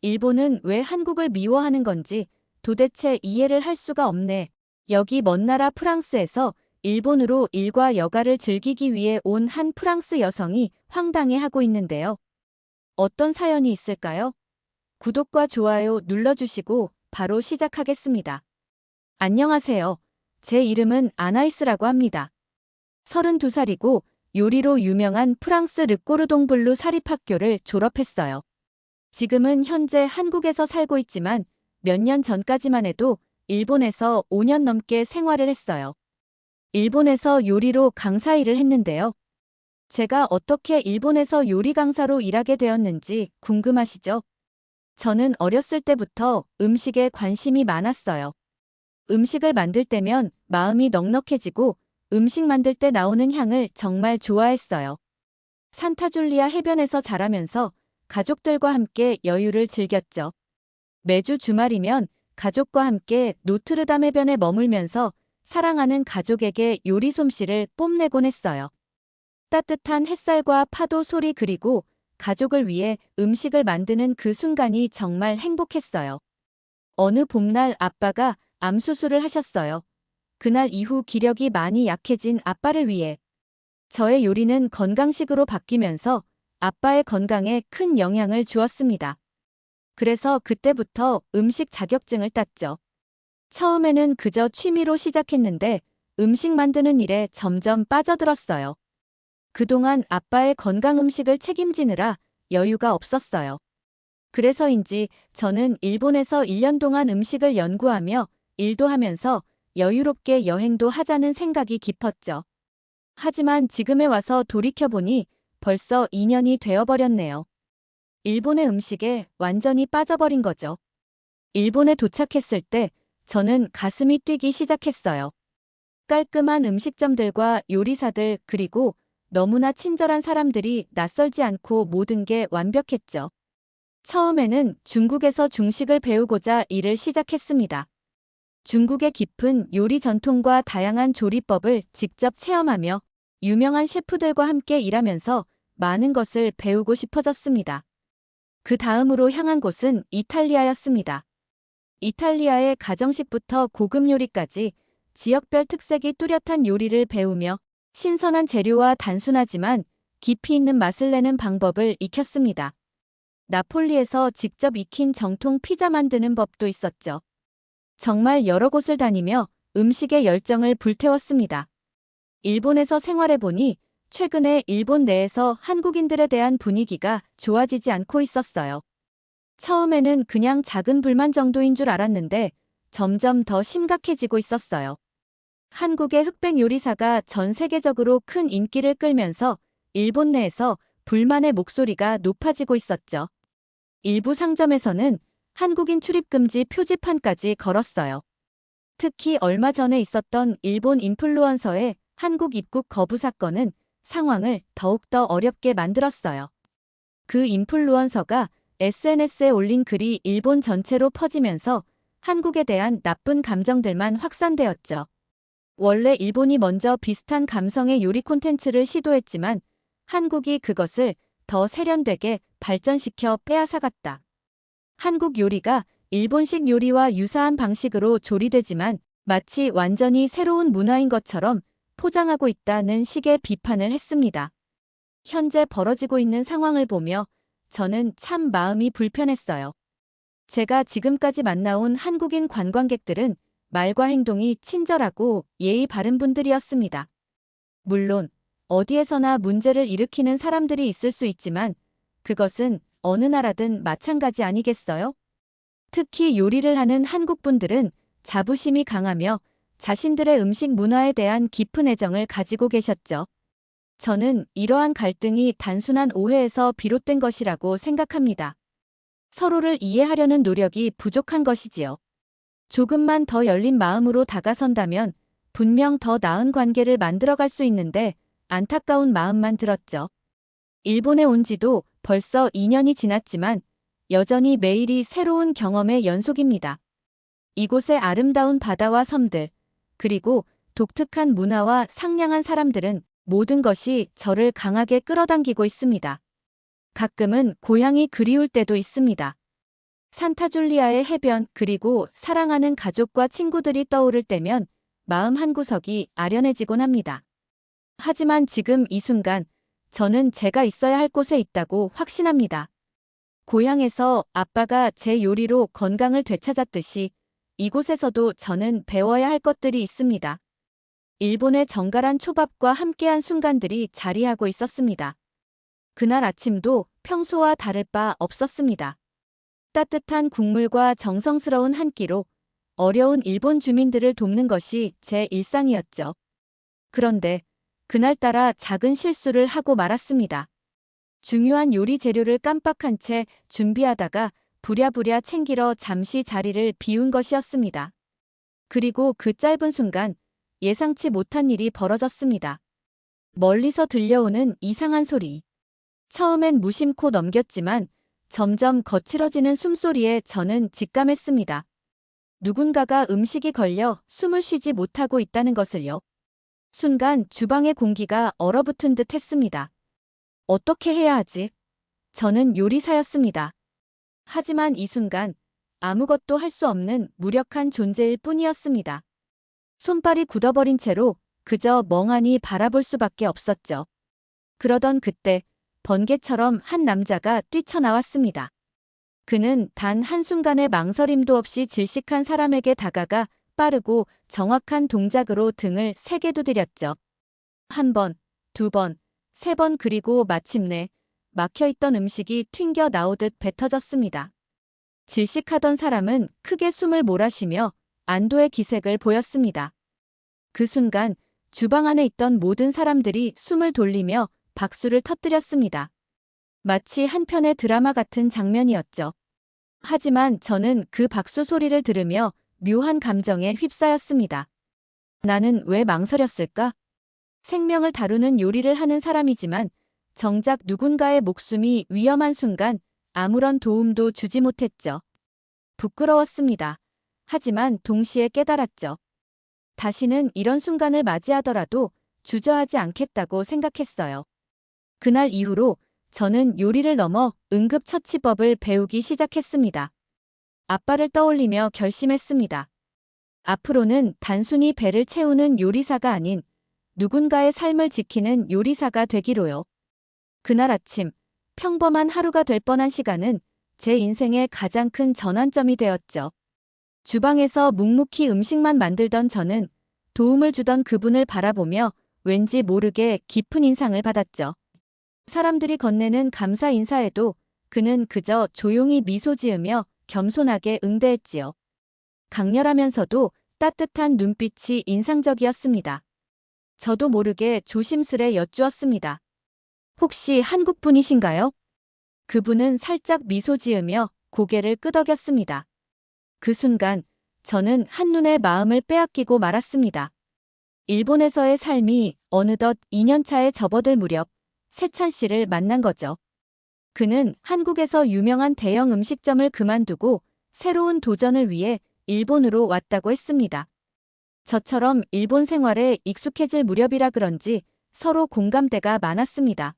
일본은 왜 한국을 미워하는 건지 도대체 이해를 할 수가 없네. 여기 먼 나라 프랑스에서 일본으로 일과 여가를 즐기기 위해 온 한 프랑스 여성이 황당해하고 있는데요. 어떤 사연이 있을까요? 구독과 좋아요 눌러주시고 바로 시작하겠습니다. 안녕하세요. 제 이름은 아나이스라고 합니다. 32살이고 요리로 유명한 프랑스 르꼬르동블루 사립학교를 졸업했어요. 지금은 현재 한국에서 살고 있지만 몇 년 전까지만 해도 일본에서 5년 넘게 생활을 했어요. 일본에서 요리로 강사 일을 했는데요. 제가 어떻게 일본에서 요리 강사로 일하게 되었는지 궁금하시죠? 저는 어렸을 때부터 음식에 관심이 많았어요. 음식을 만들 때면 마음이 넉넉해지고 음식 만들 때 나오는 향을 정말 좋아했어요. 산타줄리아 해변에서 자라면서 가족들과 함께 여유를 즐겼죠. 매주 주말이면 가족과 함께 노트르담 해변에 머물면서 사랑하는 가족에게 요리 솜씨를 뽐내곤 했어요. 따뜻한 햇살과 파도 소리 그리고 가족을 위해 음식을 만드는 그 순간이 정말 행복했어요. 어느 봄날 아빠가 암 수술을 하셨어요. 그날 이후 기력이 많이 약해진 아빠를 위해 저의 요리는 건강식으로 바뀌면서 아빠의 건강에 큰 영향을 주었습니다. 그래서 그때부터 음식 자격증을 땄죠. 처음에는 그저 취미로 시작했는데 음식 만드는 일에 점점 빠져들었어요. 그동안 아빠의 건강 음식을 책임지느라 여유가 없었어요. 그래서인지 저는 일본에서 1년 동안 음식을 연구하며 일도 하면서 여유롭게 여행도 하자는 생각이 깊었죠. 하지만 지금에 와서 돌이켜보니 벌써 2년이 되어버렸네요. 일본의 음식에 완전히 빠져버린 거죠. 일본에 도착했을 때 저는 가슴이 뛰기 시작했어요. 깔끔한 음식점들과 요리사들 그리고 너무나 친절한 사람들이 낯설지 않고 모든 게 완벽했죠. 처음에는 중국에서 중식을 배우고자 일을 시작했습니다. 중국의 깊은 요리 전통과 다양한 조리법을 직접 체험하며 유명한 셰프들과 함께 일하면서 많은 것을 배우고 싶어졌습니다. 그 다음으로 향한 곳은 이탈리아였습니다. 이탈리아의 가정식부터 고급 요리까지 지역별 특색이 뚜렷한 요리를 배우며 신선한 재료와 단순하지만 깊이 있는 맛을 내는 방법을 익혔습니다. 나폴리에서 직접 익힌 정통 피자 만드는 법도 있었죠. 정말 여러 곳을 다니며 음식의 열정을 불태웠습니다. 일본에서 생활해보니 최근에 일본 내에서 한국인들에 대한 분위기가 좋아지지 않고 있었어요. 처음에는 그냥 작은 불만 정도인 줄 알았는데 점점 더 심각해지고 있었어요. 한국의 흑백 요리사가 전 세계적으로 큰 인기를 끌면서 일본 내에서 불만의 목소리가 높아지고 있었죠. 일부 상점에서는 한국인 출입금지 표지판까지 걸었어요. 특히 얼마 전에 있었던 일본 인플루언서의 한국 입국 거부 사건은 상황을 더욱더 어렵게 만들었어요. 그 인플루언서가 SNS에 올린 글이 일본 전체로 퍼지면서 한국에 대한 나쁜 감정들만 확산되었죠. 원래 일본이 먼저 비슷한 감성의 요리 콘텐츠를 시도했지만 한국이 그것을 더 세련되게 발전시켜 빼앗아갔다. 한국 요리가 일본식 요리와 유사한 방식으로 조리되지만 마치 완전히 새로운 문화인 것처럼 포장하고 있다는 식의 비판을 했습니다. 현재 벌어지고 있는 상황을 보며 저는 참 마음이 불편했어요. 제가 지금까지 만나온 한국인 관광객들은 말과 행동이 친절하고 예의 바른 분들이었습니다. 물론 어디에서나 문제를 일으키는 사람들이 있을 수 있지만 그것은 어느 나라든 마찬가지 아니겠어요? 특히 요리를 하는 한국 분들은 자부심이 강하며 자신들의 음식 문화에 대한 깊은 애정을 가지고 계셨죠. 저는 이러한 갈등이 단순한 오해에서 비롯된 것이라고 생각합니다. 서로를 이해하려는 노력이 부족한 것이지요. 조금만 더 열린 마음으로 다가선다면 분명 더 나은 관계를 만들어갈 수 있는데 안타까운 마음만 들었죠. 일본에 온 지도 벌써 2년이 지났지만 여전히 매일이 새로운 경험의 연속입니다. 이곳의 아름다운 바다와 섬들, 그리고 독특한 문화와 상냥한 사람들은 모든 것이 저를 강하게 끌어당기고 있습니다. 가끔은 고향이 그리울 때도 있습니다. 산타줄리아의 해변 그리고 사랑하는 가족과 친구들이 떠오를 때면 마음 한구석이 아련해지곤 합니다. 하지만 지금 이 순간 저는 제가 있어야 할 곳에 있다고 확신합니다. 고향에서 아빠가 제 요리로 건강을 되찾았듯이 이곳에서도 저는 배워야 할 것들이 있습니다. 일본의 정갈한 초밥과 함께한 순간들이 자리하고 있었습니다. 그날 아침도 평소와 다를 바 없었습니다. 따뜻한 국물과 정성스러운 한 끼로 어려운 일본 주민들을 돕는 것이 제 일상이었죠. 그런데 그날따라 작은 실수를 하고 말았습니다. 중요한 요리 재료를 깜빡한 채 준비하다가 부랴부랴 챙기러 잠시 자리를 비운 것이었습니다. 그리고 그 짧은 순간 예상치 못한 일이 벌어졌습니다. 멀리서 들려오는 이상한 소리. 처음엔 무심코 넘겼지만 점점 거칠어지는 숨소리에 저는 직감했습니다. 누군가가 음식이 걸려 숨을 쉬지 못하고 있다는 것을요. 순간 주방의 공기가 얼어붙은 듯 했습니다. 어떻게 해야 하지? 저는 요리사였습니다. 하지만 이 순간 아무것도 할 수 없는 무력한 존재일 뿐이었습니다. 손발이 굳어버린 채로 그저 멍하니 바라볼 수밖에 없었죠. 그러던 그때 번개처럼 한 남자가 뛰쳐나왔습니다. 그는 단 한순간의 망설임도 없이 질식한 사람에게 다가가 빠르고 정확한 동작으로 등을 세게 두드렸죠. 한 번, 두 번, 세 번 그리고 마침내 막혀있던 음식이 튕겨 나오듯 뱉어졌습니다. 질식하던 사람은 크게 숨을 몰아쉬며 안도의 기색을 보였습니다. 그 순간 주방 안에 있던 모든 사람들이 숨을 돌리며 박수를 터뜨렸습니다. 마치 한편의 드라마 같은 장면이었죠. 하지만 저는 그 박수 소리를 들으며 묘한 감정에 휩싸였습니다. 나는 왜 망설였을까? 생명을 다루는 요리를 하는 사람이지만 정작 누군가의 목숨이 위험한 순간 아무런 도움도 주지 못했죠. 부끄러웠습니다. 하지만 동시에 깨달았죠. 다시는 이런 순간을 맞이하더라도 주저하지 않겠다고 생각했어요. 그날 이후로 저는 요리를 넘어 응급처치법을 배우기 시작했습니다. 아빠를 떠올리며 결심했습니다. 앞으로는 단순히 배를 채우는 요리사가 아닌 누군가의 삶을 지키는 요리사가 되기로요. 그날 아침, 평범한 하루가 될 뻔한 시간은 제 인생의 가장 큰 전환점이 되었죠. 주방에서 묵묵히 음식만 만들던 저는 도움을 주던 그분을 바라보며 왠지 모르게 깊은 인상을 받았죠. 사람들이 건네는 감사 인사에도 그는 그저 조용히 미소 지으며 겸손하게 응대했지요. 강렬하면서도 따뜻한 눈빛이 인상적이었습니다. 저도 모르게 조심스레 여쭈었습니다. 혹시 한국 분이신가요? 그분은 살짝 미소 지으며 고개를 끄덕였습니다. 그 순간 저는 한눈에 마음을 빼앗기고 말았습니다. 일본에서의 삶이 어느덧 2년차에 접어들 무렵 세찬 씨를 만난 거죠. 그는 한국에서 유명한 대형 음식점을 그만두고 새로운 도전을 위해 일본으로 왔다고 했습니다. 저처럼 일본 생활에 익숙해질 무렵이라 그런지 서로 공감대가 많았습니다.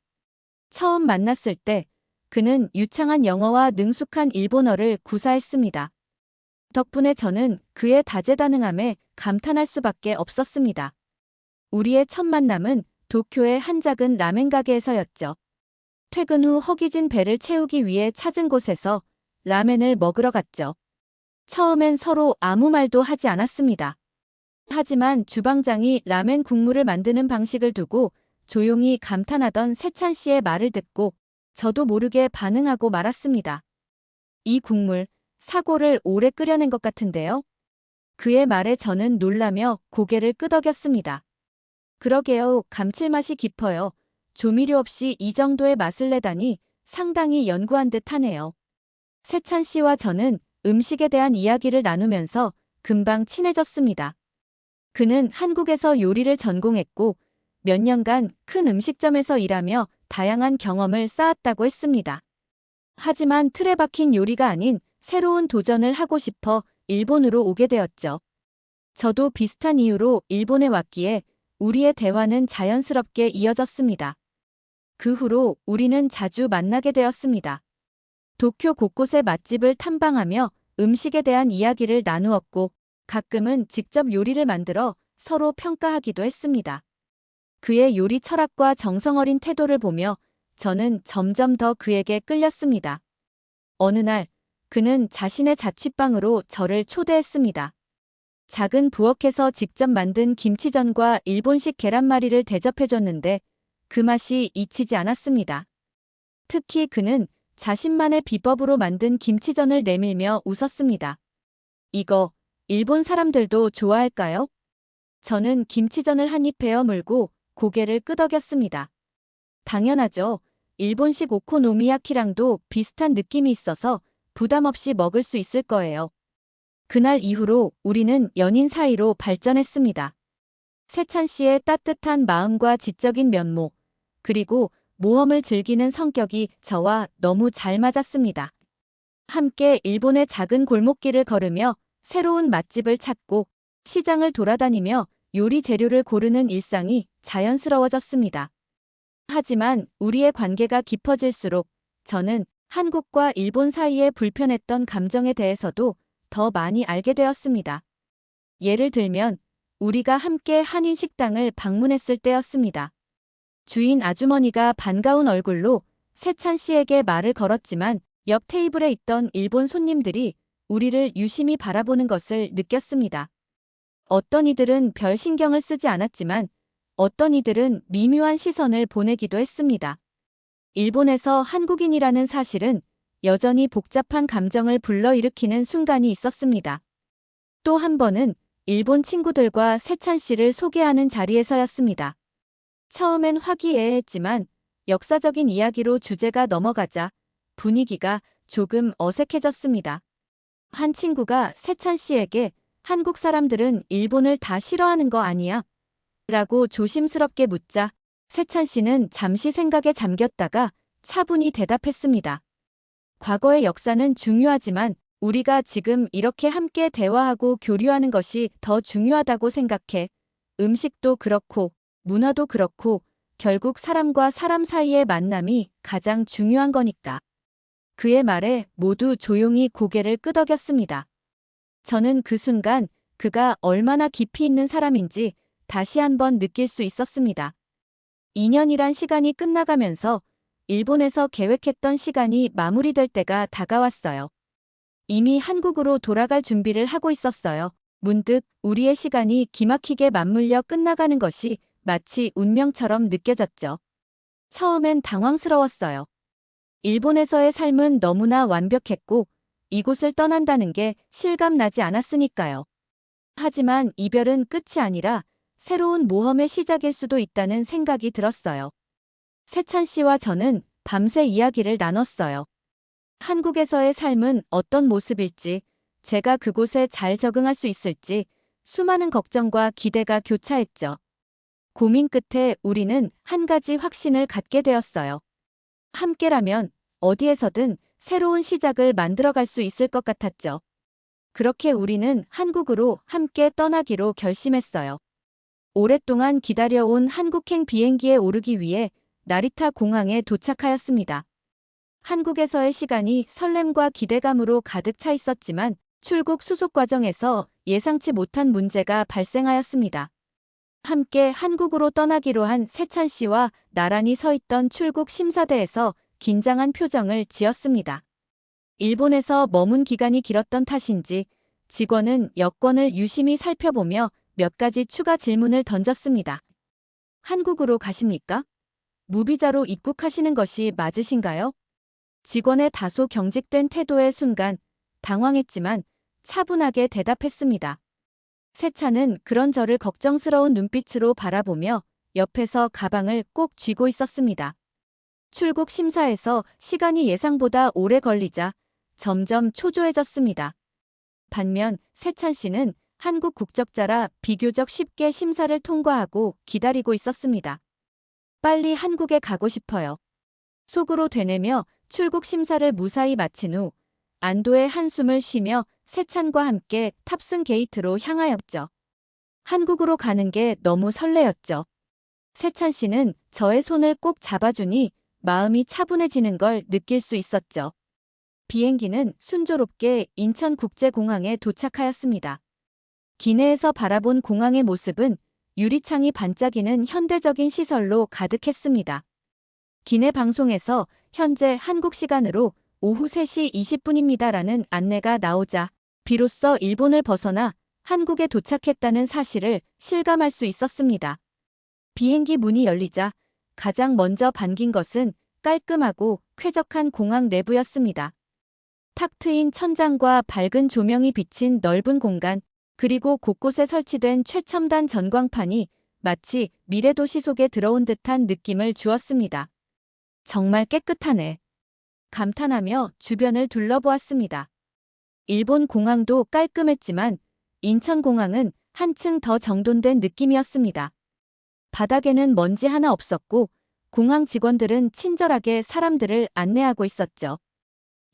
처음 만났을 때 그는 유창한 영어와 능숙한 일본어를 구사했습니다. 덕분에 저는 그의 다재다능함에 감탄할 수밖에 없었습니다. 우리의 첫 만남은 도쿄의 한 작은 라멘 가게에서였죠. 퇴근 후 허기진 배를 채우기 위해 찾은 곳에서 라멘을 먹으러 갔죠. 처음엔 서로 아무 말도 하지 않았습니다. 하지만 주방장이 라멘 국물을 만드는 방식을 두고 조용히 감탄하던 세찬 씨의 말을 듣고 저도 모르게 반응하고 말았습니다. 이 국물, 사골을 오래 끓여낸 것 같은데요? 그의 말에 저는 놀라며 고개를 끄덕였습니다. 그러게요, 감칠맛이 깊어요. 조미료 없이 이 정도의 맛을 내다니 상당히 연구한 듯 하네요. 세찬 씨와 저는 음식에 대한 이야기를 나누면서 금방 친해졌습니다. 그는 한국에서 요리를 전공했고 몇 년간 큰 음식점에서 일하며 다양한 경험을 쌓았다고 했습니다. 하지만 틀에 박힌 요리가 아닌 새로운 도전을 하고 싶어 일본으로 오게 되었죠. 저도 비슷한 이유로 일본에 왔기에 우리의 대화는 자연스럽게 이어졌습니다. 그 후로 우리는 자주 만나게 되었습니다. 도쿄 곳곳의 맛집을 탐방하며 음식에 대한 이야기를 나누었고 가끔은 직접 요리를 만들어 서로 평가하기도 했습니다. 그의 요리 철학과 정성 어린 태도를 보며 저는 점점 더 그에게 끌렸습니다. 어느 날 그는 자신의 자취방으로 저를 초대했습니다. 작은 부엌에서 직접 만든 김치전과 일본식 계란말이를 대접해줬는데 그 맛이 잊히지 않았습니다. 특히 그는 자신만의 비법으로 만든 김치전을 내밀며 웃었습니다. 이거 일본 사람들도 좋아할까요? 저는 김치전을 한 입 베어 물고 고개를 끄덕였습니다. 당연하죠. 일본식 오코노미야키랑도 비슷한 느낌이 있어서 부담 없이 먹을 수 있을 거예요. 그날 이후로 우리는 연인 사이로 발전했습니다. 세찬 씨의 따뜻한 마음과 지적인 면모, 그리고 모험을 즐기는 성격이 저와 너무 잘 맞았습니다. 함께 일본의 작은 골목길을 걸으며 새로운 맛집을 찾고 시장을 돌아다니며 요리 재료를 고르는 일상이 자연스러워졌습니다. 하지만 우리의 관계가 깊어질수록 저는 한국과 일본 사이에 불편했던 감정에 대해서도 더 많이 알게 되었습니다. 예를 들면 우리가 함께 한인 식당을 방문했을 때였습니다. 주인 아주머니가 반가운 얼굴로 세찬 씨에게 말을 걸었지만 옆 테이블에 있던 일본 손님들이 우리를 유심히 바라보는 것을 느꼈습니다. 어떤 이들은 별 신경을 쓰지 않았지만 어떤 이들은 미묘한 시선을 보내기도 했습니다. 일본에서 한국인이라는 사실은 여전히 복잡한 감정을 불러일으키는 순간이 있었습니다. 또 한 번은 일본 친구들과 세찬 씨를 소개하는 자리에서였습니다. 처음엔 화기애애했지만 역사적인 이야기로 주제가 넘어가자 분위기가 조금 어색해졌습니다. 한 친구가 세찬 씨에게 한국 사람들은 일본을 다 싫어하는 거 아니야? 라고 조심스럽게 묻자 세찬 씨는 잠시 생각에 잠겼다가 차분히 대답했습니다. 과거의 역사는 중요하지만 우리가 지금 이렇게 함께 대화하고 교류하는 것이 더 중요하다고 생각해. 음식도 그렇고 문화도 그렇고 결국 사람과 사람 사이의 만남이 가장 중요한 거니까. 그의 말에 모두 조용히 고개를 끄덕였습니다. 저는 그 순간 그가 얼마나 깊이 있는 사람인지 다시 한번 느낄 수 있었습니다. 2년이란 시간이 끝나가면서 일본에서 계획했던 시간이 마무리될 때가 다가왔어요. 이미 한국으로 돌아갈 준비를 하고 있었어요. 문득 우리의 시간이 기막히게 맞물려 끝나가는 것이 마치 운명처럼 느껴졌죠. 처음엔 당황스러웠어요. 일본에서의 삶은 너무나 완벽했고 이곳을 떠난다는 게 실감나지 않았으니까요. 하지만 이별은 끝이 아니라 새로운 모험의 시작일 수도 있다는 생각이 들었어요. 세찬 씨와 저는 밤새 이야기를 나눴어요. 한국에서의 삶은 어떤 모습일지, 제가 그곳에 잘 적응할 수 있을지 수많은 걱정과 기대가 교차했죠. 고민 끝에 우리는 한 가지 확신을 갖게 되었어요. 함께라면 어디에서든 새로운 시작을 만들어갈 수 있을 것 같았죠. 그렇게 우리는 한국으로 함께 떠나기로 결심했어요. 오랫동안 기다려온 한국행 비행기에 오르기 위해 나리타 공항에 도착하였습니다. 한국에서의 시간이 설렘과 기대감으로 가득 차 있었지만 출국 수속 과정에서 예상치 못한 문제가 발생하였습니다. 함께 한국으로 떠나기로 한 세찬 씨와 나란히 서 있던 출국 심사대에서 긴장한 표정을 지었습니다. 일본에서 머문 기간이 길었던 탓인지 직원은 여권을 유심히 살펴보며 몇 가지 추가 질문을 던졌습니다. 한국으로 가십니까? 무비자로 입국하시는 것이 맞으신가요? 직원의 다소 경직된 태도의 순간 당황했지만 차분하게 대답했습니다. 세찬은 그런 저를 걱정스러운 눈빛으로 바라보며 옆에서 가방을 꼭 쥐고 있었습니다. 출국 심사에서 시간이 예상보다 오래 걸리자 점점 초조해졌습니다. 반면 세찬 씨는 한국 국적자라 비교적 쉽게 심사를 통과하고 기다리고 있었습니다. 빨리 한국에 가고 싶어요. 속으로 되뇌며 출국 심사를 무사히 마친 후 안도의 한숨을 쉬며 세찬과 함께 탑승 게이트로 향하였죠. 한국으로 가는 게 너무 설레었죠. 세찬 씨는 저의 손을 꼭 잡아주니 마음이 차분해지는 걸 느낄 수 있었죠. 비행기는 순조롭게 인천국제공항에 도착하였습니다. 기내에서 바라본 공항의 모습은 유리창이 반짝이는 현대적인 시설로 가득했습니다. 기내 방송에서 현재 한국 시간으로 오후 3시 20분입니다라는 안내가 나오자 비로소 일본을 벗어나 한국에 도착했다는 사실을 실감할 수 있었습니다. 비행기 문이 열리자 가장 먼저 반긴 것은 깔끔하고 쾌적한 공항 내부였습니다. 탁 트인 천장과 밝은 조명이 비친 넓은 공간, 그리고 곳곳에 설치된 최첨단 전광판이 마치 미래도시 속에 들어온 듯한 느낌을 주었습니다. 정말 깨끗하네. 감탄하며 주변을 둘러보았습니다. 일본 공항도 깔끔했지만 인천공항은 한층 더 정돈된 느낌이었습니다. 바닥에는 먼지 하나 없었고 공항 직원들은 친절하게 사람들을 안내하고 있었죠.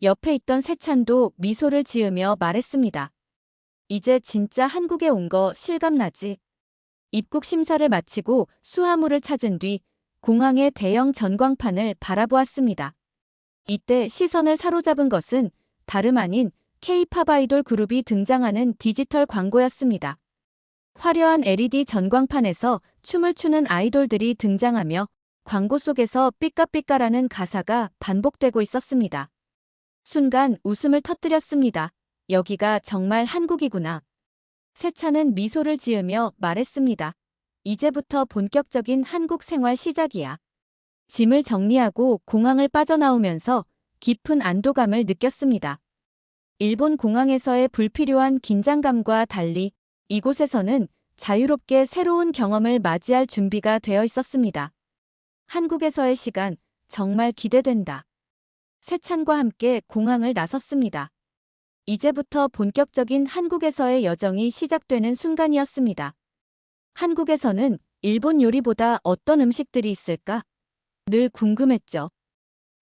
옆에 있던 세찬도 미소를 지으며 말했습니다. 이제 진짜 한국에 온 거 실감나지? 입국 심사를 마치고 수화물을 찾은 뒤 공항의 대형 전광판을 바라보았습니다. 이때 시선을 사로잡은 것은 다름 아닌 K-팝 아이돌 그룹이 등장하는 디지털 광고였습니다. 화려한 LED 전광판에서 춤을 추는 아이돌들이 등장하며 광고 속에서 삐까삐까라는 가사가 반복되고 있었습니다. 순간 웃음을 터뜨렸습니다. 여기가 정말 한국이구나. 세찬은 미소를 지으며 말했습니다. 이제부터 본격적인 한국 생활 시작이야. 짐을 정리하고 공항을 빠져나오면서 깊은 안도감을 느꼈습니다. 일본 공항에서의 불필요한 긴장감과 달리 이곳에서는 자유롭게 새로운 경험을 맞이할 준비가 되어 있었습니다. 한국에서의 시간 정말 기대된다. 세찬과 함께 공항을 나섰습니다. 이제부터 본격적인 한국에서의 여정이 시작되는 순간이었습니다. 한국에서는 일본 요리보다 어떤 음식들이 있을까? 늘 궁금했죠.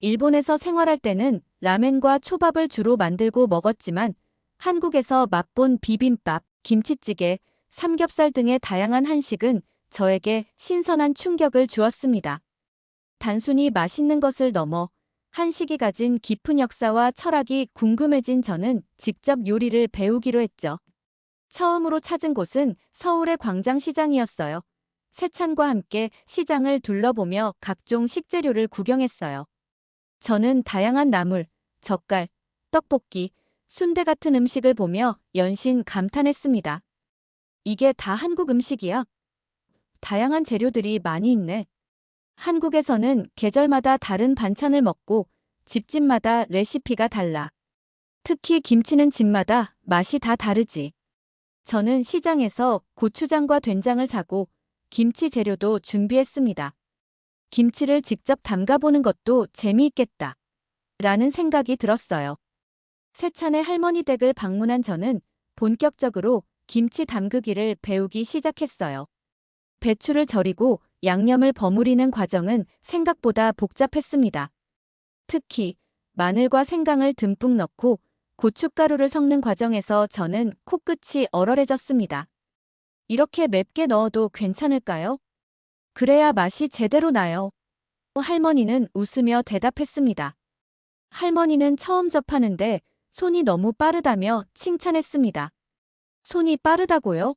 일본에서 생활할 때는 라멘과 초밥을 주로 만들고 먹었지만 한국에서 맛본 비빔밥, 김치찌개, 삼겹살 등의 다양한 한식은 저에게 신선한 충격을 주었습니다. 단순히 맛있는 것을 넘어 한식이 가진 깊은 역사와 철학이 궁금해진 저는 직접 요리를 배우기로 했죠. 처음으로 찾은 곳은 서울의 광장시장이었어요. 세찬과 함께 시장을 둘러보며 각종 식재료를 구경했어요. 저는 다양한 나물, 젓갈, 떡볶이, 순대 같은 음식을 보며 연신 감탄했습니다. 이게 다 한국 음식이야? 다양한 재료들이 많이 있네. 한국에서는 계절마다 다른 반찬을 먹고 집집마다 레시피가 달라. 특히 김치는 집마다 맛이 다 다르지. 저는 시장에서 고추장과 된장을 사고 김치 재료도 준비했습니다. 김치를 직접 담가보는 것도 재미있겠다. 라는 생각이 들었어요. 세찬의 할머니 댁을 방문한 저는 본격적으로 김치 담그기를 배우기 시작했어요. 배추를 절이고 양념을 버무리는 과정은 생각보다 복잡했습니다. 특히 마늘과 생강을 듬뿍 넣고 고춧가루를 섞는 과정에서 저는 코끝이 얼얼해졌습니다. 이렇게 맵게 넣어도 괜찮을까요? 그래야 맛이 제대로 나요. 할머니는 웃으며 대답했습니다. 할머니는 처음 접하는데 손이 너무 빠르다며 칭찬했습니다. 손이 빠르다고요?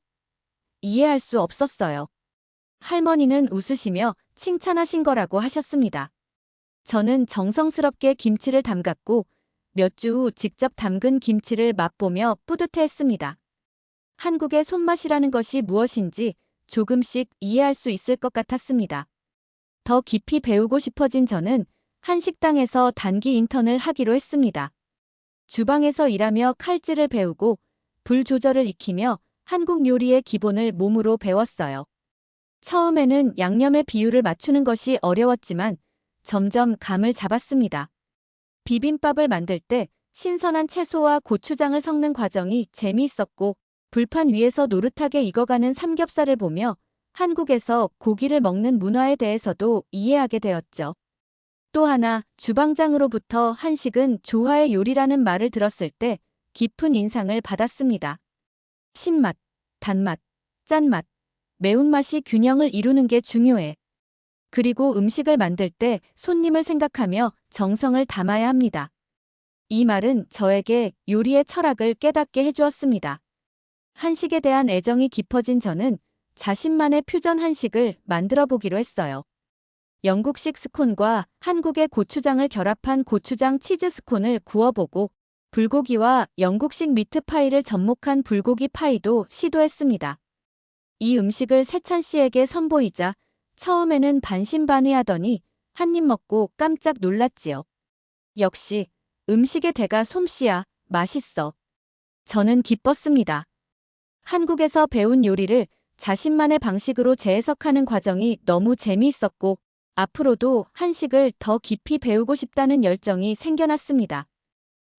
이해할 수 없었어요. 할머니는 웃으시며 칭찬하신 거라고 하셨습니다. 저는 정성스럽게 김치를 담갔고 몇 주 후 직접 담근 김치를 맛보며 뿌듯해했습니다. 한국의 손맛이라는 것이 무엇인지 조금씩 이해할 수 있을 것 같았습니다. 더 깊이 배우고 싶어진 저는 한 식당에서 단기 인턴을 하기로 했습니다. 주방에서 일하며 칼질을 배우고 불 조절을 익히며 한국 요리의 기본을 몸으로 배웠어요. 처음에는 양념의 비율을 맞추는 것이 어려웠지만 점점 감을 잡았습니다. 비빔밥을 만들 때 신선한 채소와 고추장을 섞는 과정이 재미있었고 불판 위에서 노릇하게 익어가는 삼겹살을 보며 한국에서 고기를 먹는 문화에 대해서도 이해하게 되었죠. 또 하나, 주방장으로부터 한식은 조화의 요리라는 말을 들었을 때 깊은 인상을 받았습니다. 신맛, 단맛, 짠맛, 매운맛이 균형을 이루는 게 중요해. 그리고 음식을 만들 때 손님을 생각하며 정성을 담아야 합니다. 이 말은 저에게 요리의 철학을 깨닫게 해주었습니다. 한식에 대한 애정이 깊어진 저는 자신만의 퓨전 한식을 만들어 보기로 했어요. 영국식 스콘과 한국의 고추장을 결합한 고추장 치즈 스콘을 구워보고 불고기와 영국식 미트파이를 접목한 불고기 파이도 시도했습니다. 이 음식을 세찬 씨에게 선보이자 처음에는 반신반의하더니 한 입 먹고 깜짝 놀랐지요. 역시 음식의 대가 솜씨야, 맛있어. 저는 기뻤습니다. 한국에서 배운 요리를 자신만의 방식으로 재해석하는 과정이 너무 재미있었고 앞으로도 한식을 더 깊이 배우고 싶다는 열정이 생겨났습니다.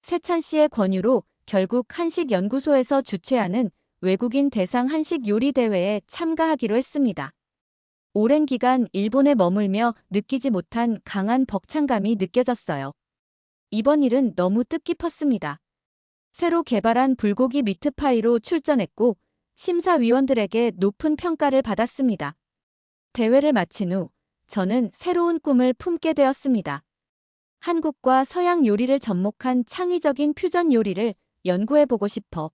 세찬 씨의 권유로 결국 한식연구소에서 주최하는 외국인 대상 한식 요리 대회에 참가하기로 했습니다. 오랜 기간 일본에 머물며 느끼지 못한 강한 벅찬감이 느껴졌어요. 이번 일은 너무 뜻깊었습니다. 새로 개발한 불고기 미트파이로 출전했고 심사위원들에게 높은 평가를 받았습니다. 대회를 마친 후 저는 새로운 꿈을 품게 되었습니다. 한국과 서양 요리를 접목한 창의적인 퓨전 요리를 연구해보고 싶어.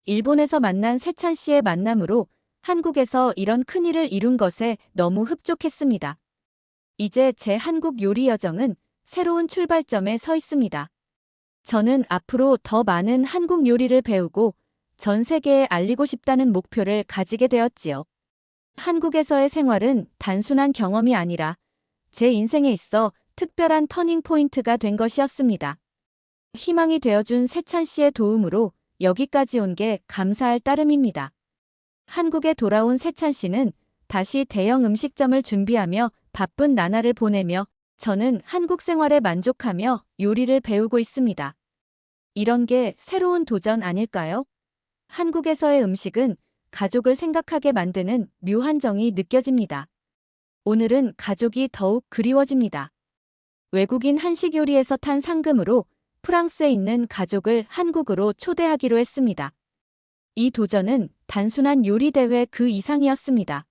일본에서 만난 세찬 씨의 만남으로 한국에서 이런 큰일을 이룬 것에 너무 흡족했습니다. 이제 제 한국 요리 여정은 새로운 출발점에 서 있습니다. 저는 앞으로 더 많은 한국 요리를 배우고 전 세계에 알리고 싶다는 목표를 가지게 되었지요. 한국에서의 생활은 단순한 경험이 아니라 제 인생에 있어 특별한 터닝 포인트가 된 것이었습니다. 희망이 되어준 세찬 씨의 도움으로 여기까지 온 게 감사할 따름입니다. 한국에 돌아온 세찬 씨는 다시 대형 음식점을 준비하며 바쁜 나날을 보내며 저는 한국 생활에 만족하며 요리를 배우고 있습니다. 이런 게 새로운 도전 아닐까요? 한국에서의 음식은 가족을 생각하게 만드는 묘한 정이 느껴집니다. 오늘은 가족이 더욱 그리워집니다. 외국인 한식 요리에서 탄 상금으로 프랑스에 있는 가족을 한국으로 초대하기로 했습니다. 이 도전은 단순한 요리 대회 그 이상이었습니다.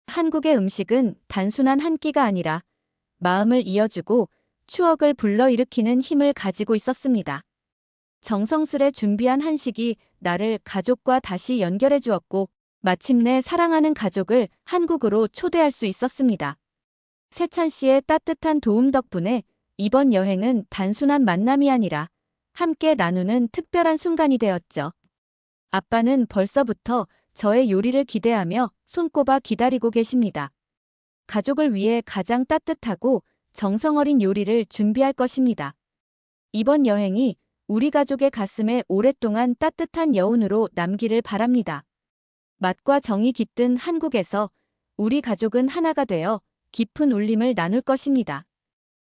한국의 음식은 단순한 한 끼가 아니라 마음을 이어주고 추억을 불러일으키는 힘을 가지고 있었습니다. 정성스레 준비한 한식이 나를 가족과 다시 연결해 주었고 마침내 사랑하는 가족을 한국으로 초대할 수 있었습니다. 세찬 씨의 따뜻한 도움 덕분에 이번 여행은 단순한 만남이 아니라 함께 나누는 특별한 순간이 되었죠. 아빠는 벌써부터 저의 요리를 기대하며 손꼽아 기다리고 계십니다. 가족을 위해 가장 따뜻하고 정성 어린 요리를 준비할 것입니다. 이번 여행이 우리 가족의 가슴에 오랫동안 따뜻한 여운으로 남기를 바랍니다. 맛과 정이 깃든 한국에서 우리 가족은 하나가 되어 깊은 울림을 나눌 것입니다.